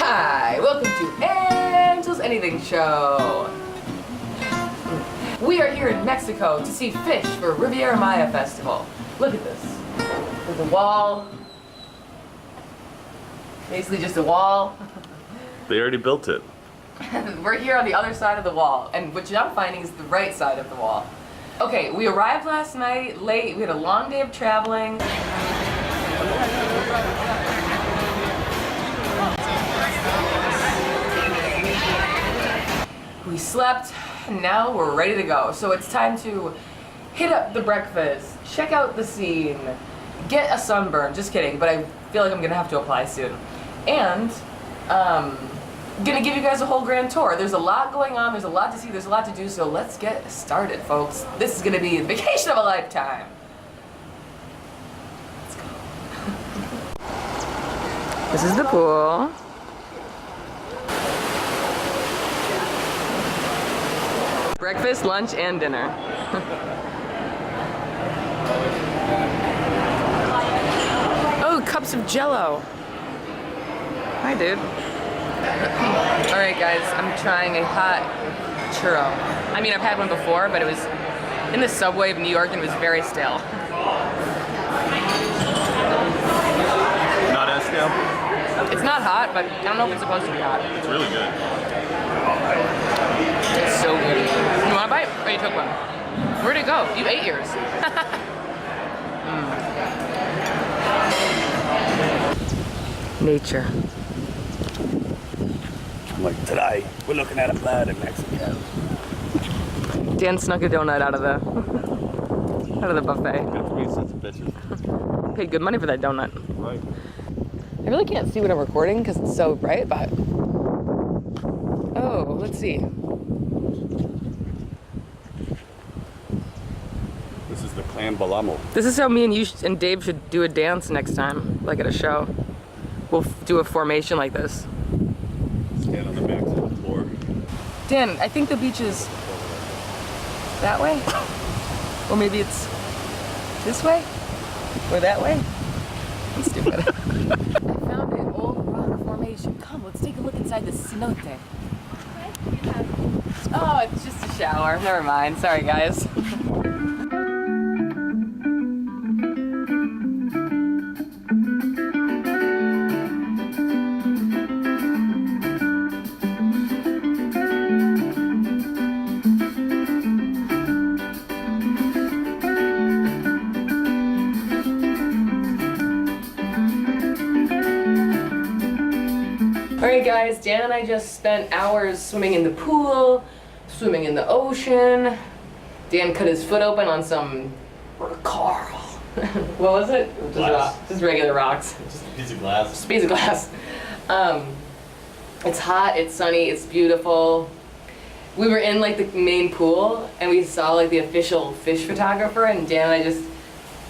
Hi, welcome to Angel's Anything Show. We are here in Mexico to see Phish for Riviera Maya Festival. Look at this. There's a wall. Basically just a wall. They already built it. We're here on the other side of the wall, and what I'm finding is the right side of the wall. Okay, we arrived last night late. We had a long day of traveling. We slept, and now we're ready to go. So it's time to hit up the breakfast, check out the scene, get a sunburn. Just kidding, but I feel like I'm gonna have to apply soon. And gonna give you guys a whole grand tour. There's a lot going on, there's a lot to see, there's a lot to do, so let's get started, folks. This is gonna be the vacation of a lifetime. Let's go. This is the pool. Breakfast, lunch, and dinner. Oh, cups of Jello. Hi, dude. Alright guys, I'm trying a hot churro. I mean, I've had one before, but it was in the subway of New York and it was very stale. Not as stale? It's not hot, but I don't know if it's supposed to be hot. It's really good. It's so good. You want a bite? Or you took one? Where'd it go? You ate yours. Nature. Like today, we're looking at a bird in Mexico. Dan snuck a donut out of the buffet. Good for me, sons of bitches. Paid good money for that donut. Right. I really can't see what I'm recording because it's so bright, but oh, let's see. This is the Clan Balamo. This is how me and you and Dave should do a dance next time, like at a show. We'll do a formation like this. Stand on the backs of the floor. Dan, I think the beach is that way, or maybe it's this way, or that way. I'm stupid. I found an old rock formation. Come, let's take a look inside the cenote. Oh, it's just a shower. Never mind. Sorry, guys. Alright guys, Dan and I just spent hours swimming in the pool, swimming in the ocean. Dan cut his foot open on some coral. What was it? Just regular rocks. Just a piece of glass. Just a piece of glass. It's hot, it's sunny, it's beautiful. We were in like the main pool and we saw like the official fish photographer, and Dan and I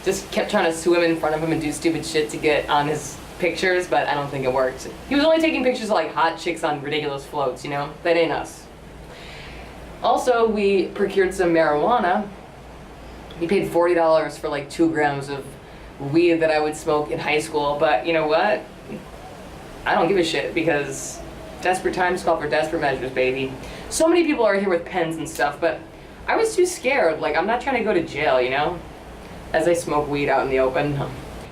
just kept trying to swim in front of him and do stupid shit to get on his pictures, but I don't think it worked. He was only taking pictures of like hot chicks on ridiculous floats, you know? That ain't us. Also, we procured some marijuana. We paid $40 for like 2 grams of weed that I would smoke in high school, but you know what? I don't give a shit because desperate times call for desperate measures, baby. So many people are here with pens and stuff, but I was too scared. Like, I'm not trying to go to jail, you know? As I smoke weed out in the open.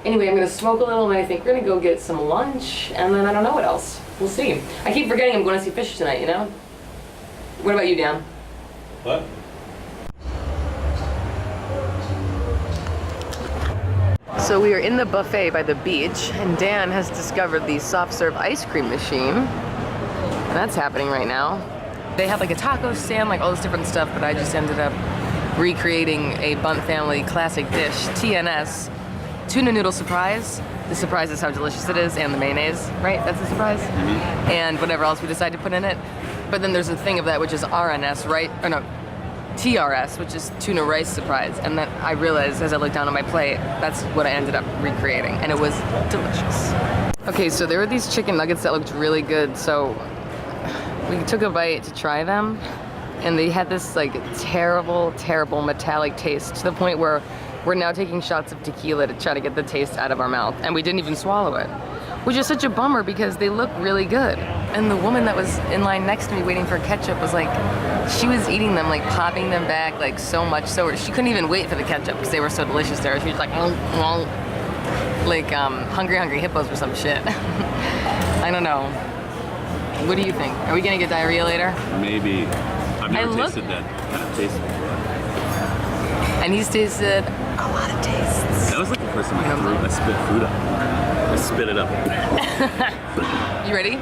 Anyway, I'm gonna smoke a little and I think we're gonna go get some lunch and then I don't know what else. We'll see. I keep forgetting I'm going to see Phish tonight, you know? What about you, Dan? What? So we are in the buffet by the beach and Dan has discovered the soft serve ice cream machine. And that's happening right now. They have like a taco stand, like all this different stuff, but I just ended up recreating a Bunt family classic dish, TNS. Tuna noodle surprise. The surprise is how delicious it is, and the mayonnaise, right? That's the surprise? Mm-hmm. And whatever else we decide to put in it. But then there's a thing of that which is RNS, right? Or no, TRS, which is tuna rice surprise. And then I realized as I looked down at my plate, that's what I ended up recreating, and it was delicious. Okay, so there were these chicken nuggets that looked really good, so we took a bite to try them, and they had this like terrible, terrible metallic taste to the point where we're now taking shots of tequila to try to get the taste out of our mouth, and we didn't even swallow it. which is such a bummer because they look really good. And the woman that was in line next to me waiting for ketchup was like, she was eating them, like popping them back, like so much so she couldn't even wait for the ketchup because they were so delicious there. She was like, like hungry hippos or some shit. I don't know. What do you think? Are we gonna get diarrhea later? Maybe. I've never tasted that kind of taste. And he's tasted a lot of tastes. That was like the first time I spit food up. I spit it up. You ready?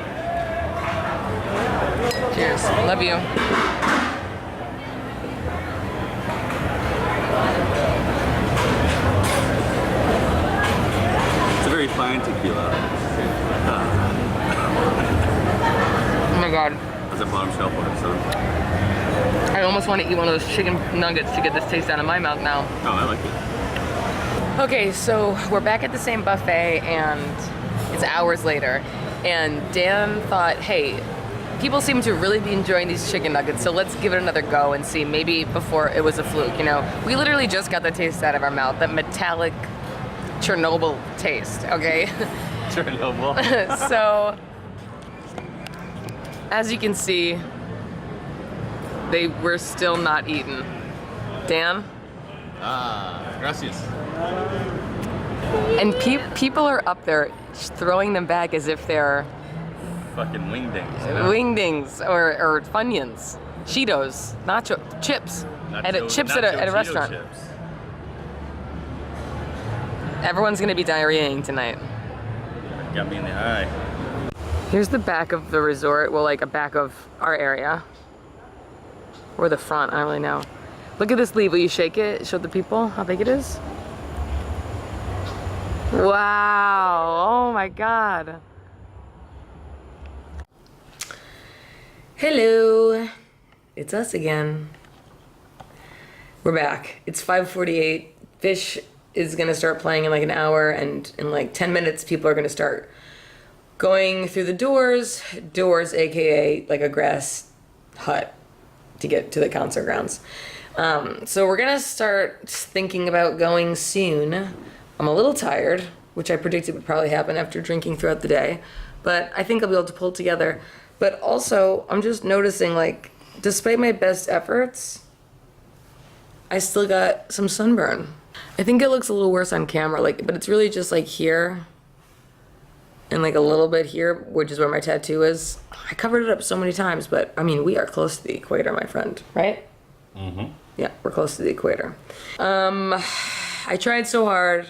Cheers. Love you. It's a very fine tequila. Oh my god. That's a bottom shelf one, so. I almost want to eat one of those chicken nuggets to get this taste out of my mouth now. Oh, I like it. Okay, so we're back at the same buffet and it's hours later. And Dan thought, hey, people seem to really be enjoying these chicken nuggets, so let's give it another go and see, maybe before it was a fluke, you know? We literally just got the taste out of our mouth, that metallic Chernobyl taste, okay? Chernobyl. So, as you can see, they were still not eaten. Dan? Ah, gracias. And people are up there throwing them back as if they're Fucking wingdings. wingdings or Funyuns, Cheetos, nacho chips, at a restaurant. Chips. Everyone's gonna be diarrheaing tonight. Got me in the eye. Here's the back of the resort. Well, like a back of our area. Or the front, I don't really know. Look at this leaf, will you shake it? Show the people how big it is? Wow, oh my God. Hello, it's us again. We're back. It's 5:48. Phish is gonna start playing in like an hour, and in like 10 minutes, people are gonna start going through the doors, AKA like a grass hut to get to the concert grounds. So we're gonna start thinking about going soon. I'm a little tired, which I predicted would probably happen after drinking throughout the day, but I think I'll be able to pull it together. But also, I'm just noticing, like, despite my best efforts, I still got some sunburn. I think it looks a little worse on camera, like, but it's really just like here and like a little bit here, which is where my tattoo is. I covered it up so many times, but I mean, we are close to the equator, my friend, right? Mm-hmm. Yeah, we're close to the equator. I tried so hard.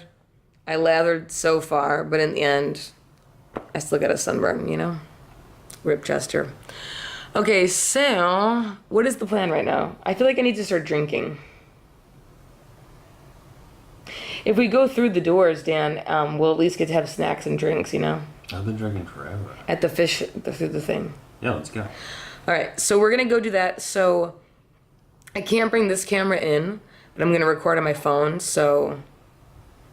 I lathered so far, but in the end, I still got a sunburn, you know? Rip Chester. Okay, so what is the plan right now? I feel like I need to start drinking. If we go through the doors, Dan, we'll at least get to have snacks and drinks, you know? I've been drinking forever. At the Phish, through the thing. Yeah, let's go. All right, so we're gonna go do that. So I can't bring this camera in, but I'm gonna record on my phone. So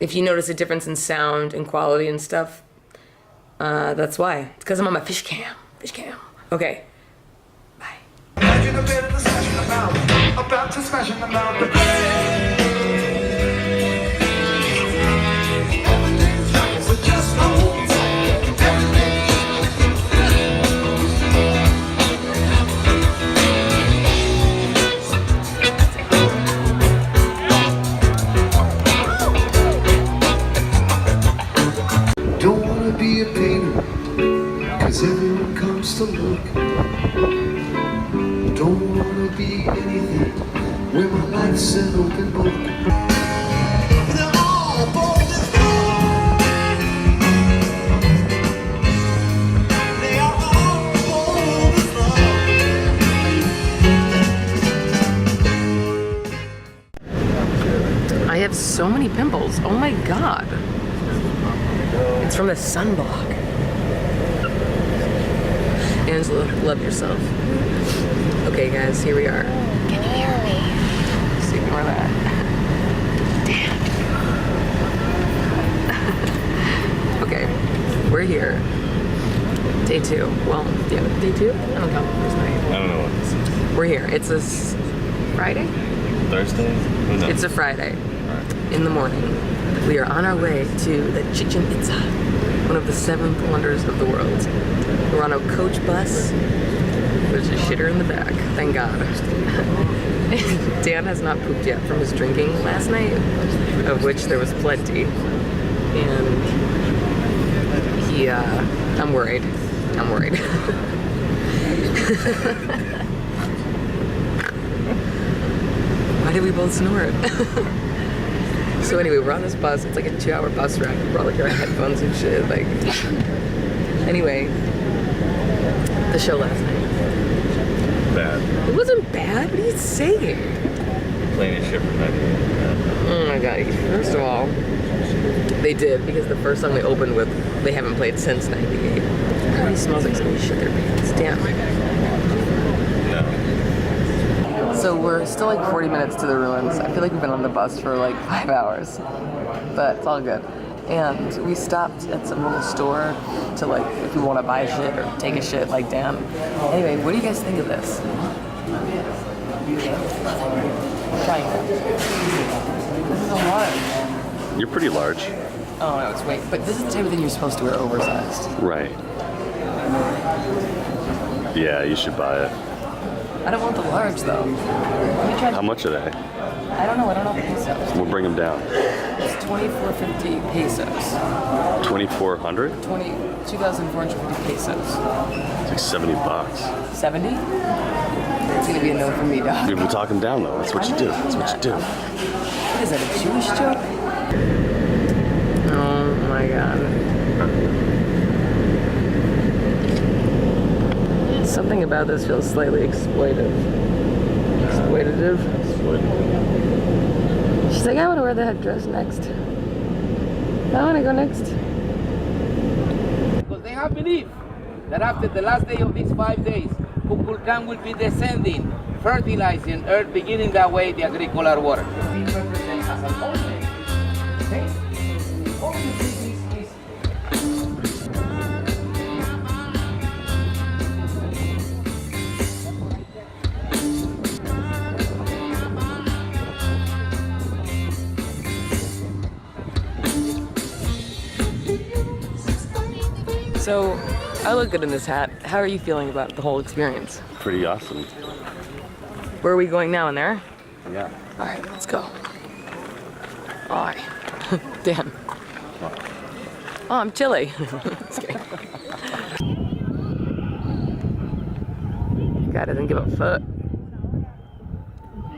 if you notice a difference in sound and quality and stuff, that's why. It's because I'm on my Phish cam. Phish cam. Okay. Bye. Imagine a bit of the smash in the mouth, about to smash in the mouth. Everything's right, so just hold tight. Don't wanna be a painter, 'cause everyone comes to look. Don't wanna be anything when my life's an open book. They're all bold as gold. They are all bold as love. I have so many pimples. Oh my God. It's from the sunblock. Angela, love yourself. Okay, guys, here we are. Can you hear me? Just ignore that. Damn. Okay, we're here. Day 2. Well, yeah, day 2? I don't know. Where's my... I don't know what this is. We're here. It's a Friday? Thursday? Who knows? It's a Friday Alright. in the morning. We are on our way to the Chichen Itza. One of the 7 wonders of the world. We're on a coach bus. There's a shitter in the back, thank God. Dan has not pooped yet from his drinking last night, of which there was plenty. And he, I'm worried. I'm worried. Why did we both snort? So anyway, we're on this bus. It's like a 2-hour bus ride. We brought like our headphones and shit. Like, anyway, the show last night. Bad. It wasn't bad. What are you saying? Playing a shit for 90 Oh my god. First of all, they did, because the first song they opened with, they haven't played since '98. It already smells like somebody shit their pants. Damn. No. So we're still like 40 minutes to the ruins. I feel like we've been on the bus for like 5 hours, but it's all good. And we stopped at some little store to like, if we want to buy shit or take a shit like Dan. Anyway, what do you guys think of this? Triangle. This is a lot. You're pretty large. Oh no, it's way, but this is the type of thing you're supposed to wear oversized. Right. Yeah, you should buy it. I don't want the large though. Let me try. How much are they? I don't know the pesos. We'll bring them down. It's 2,450 pesos. 2,400? 2,450 pesos. It's like 70 bucks. 70? It's gonna be a no from me, dog. You will talk them down though. That's what you do. That's what you do. What is that, a Jewish joke? Oh my god. Something about this feels slightly exploitative. Exploitative? She's like, I want to wear the headdress next. I want to go next. Because they have belief that after the last day of these 5 days, Kukulkan will be descending, fertilizing earth, beginning that way the agricultural water. So, I look good in this hat. How are you feeling about the whole experience? Pretty awesome. Where are we going now? In there? Yeah. All right, let's go. All right. Dan. Oh, I'm chilly. Just kidding. Guy doesn't give a fuck.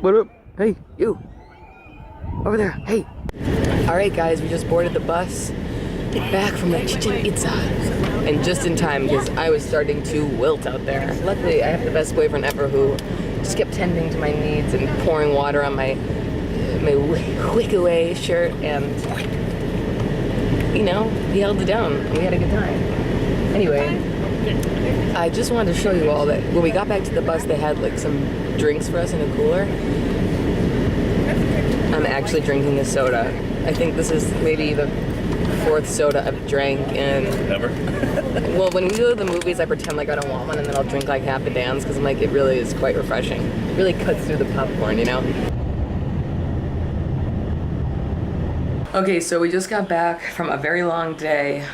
What up? Hey, you. Over there. Hey. All right, guys, we just boarded the bus back from the Chichen Itza. And just in time, because I was starting to wilt out there. Luckily, I have the best boyfriend ever who just kept tending to my needs and pouring water on my wick away shirt, and you know, he held it down and we had a good time. Anyway, I just wanted to show you all that when we got back to the bus, they had like some drinks for us in a cooler. I'm actually drinking a soda. I think this is maybe the 4th soda I've drank in. Ever? Well, when we go to the movies, I pretend like I don't want one, and then I'll drink like half a Dan's, because I'm like, it really is quite refreshing. It really cuts through the popcorn, you know? Okay, so we just got back from a very long day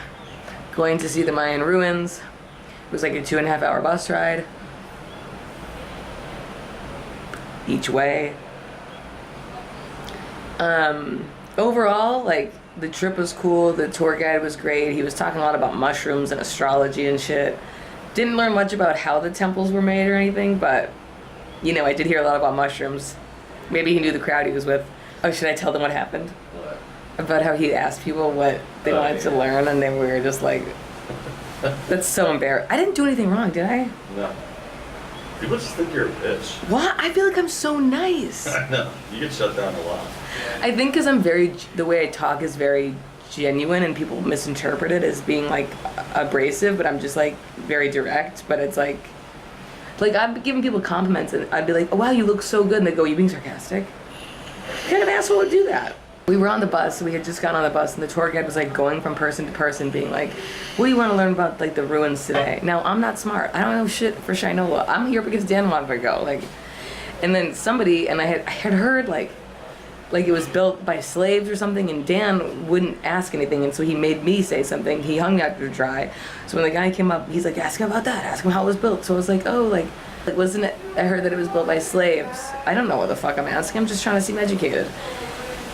going to see the Mayan ruins. It was like a 2.5 hour bus ride each way. Overall, like, the trip was cool. The tour guide was great. He was talking a lot about mushrooms and astrology and shit. Didn't learn much about how the temples were made or anything, but, you know, I did hear a lot about mushrooms. Maybe he knew the crowd he was with. Oh, should I tell them what happened? About how he asked people what they wanted to learn, and they were just like, that's so embarrassing. I didn't do anything wrong, did I? No. People just think you're a bitch. What? I feel like I'm so nice. I know. You get shut down a lot. I think because the way I talk is very genuine, and people misinterpret it as being like abrasive, but I'm just like very direct. But it's like I'm giving people compliments, and I'd be like, oh wow, you look so good, and they go, you being sarcastic? What kind of asshole would do that? We were on the bus, we had just gotten on the bus, and the tour guide was like going from person to person being like, what do you want to learn about like the ruins today? Now, I'm not smart. I don't know shit for Shinola. I'm here because Dan wanted to go. Like, and then somebody, and I had heard like like it was built by slaves or something, and Dan wouldn't ask anything, and so he made me say something. He hung me out to dry. So when the guy came up, he's like, ask him about that, ask him how it was built. So I was like, oh, like wasn't it, I heard that it was built by slaves. I don't know what the fuck I'm asking, I'm just trying to seem educated.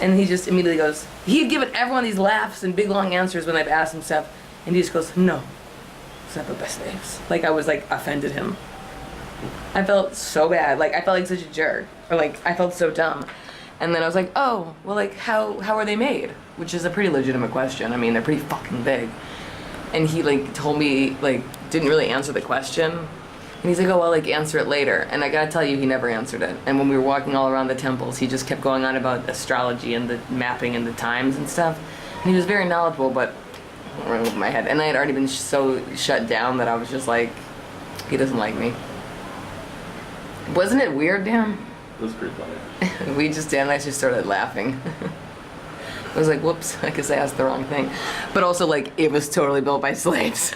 And he just immediately goes, he'd given everyone these laughs and big long answers when I've asked him stuff, and he just goes, no, it's not built by slaves. Like I was like offended him. I felt so bad, like I felt like such a jerk, or like I felt so dumb. And then I was like, oh, well, like, how are they made? Which is a pretty legitimate question. I mean, they're pretty fucking big. And he, like, told me, like, didn't really answer the question. And he's like, oh, well, like, answer it later. And I gotta tell you, he never answered it. And when we were walking all around the temples, he just kept going on about astrology and the mapping and the times and stuff. And he was very knowledgeable, but I don't really over my head. And I had already been so shut down that I was just like, he doesn't like me. Wasn't it weird, Dan? It was pretty funny. Dan and I just started laughing. I was like, whoops, I guess I asked the wrong thing. But also, like, it was totally built by slaves.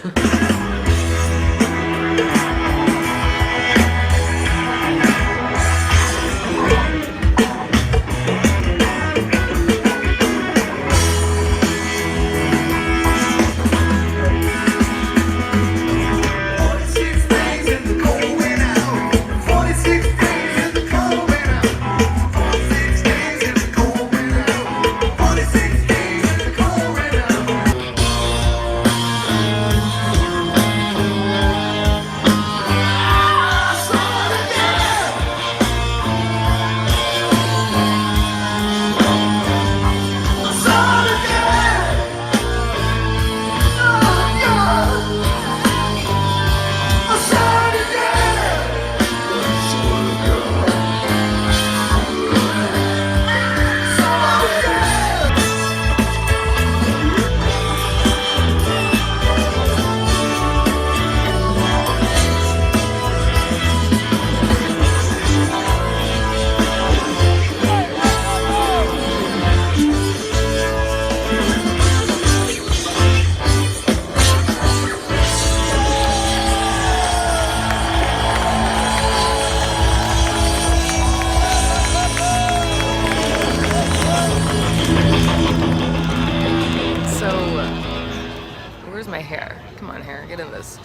My hair. Come on, hair, get in this.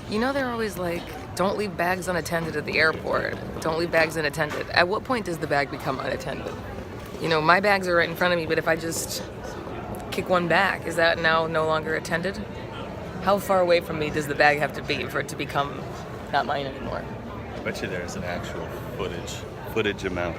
You know they're always like, don't leave bags unattended at the airport. Don't leave bags unattended. At what point does the bag become unattended? You know, my bags are right in front of me, but if I just kick one back, is that now no longer attended? How far away from me does the bag have to be for it to become not mine anymore? I bet you there's an actual footage amount.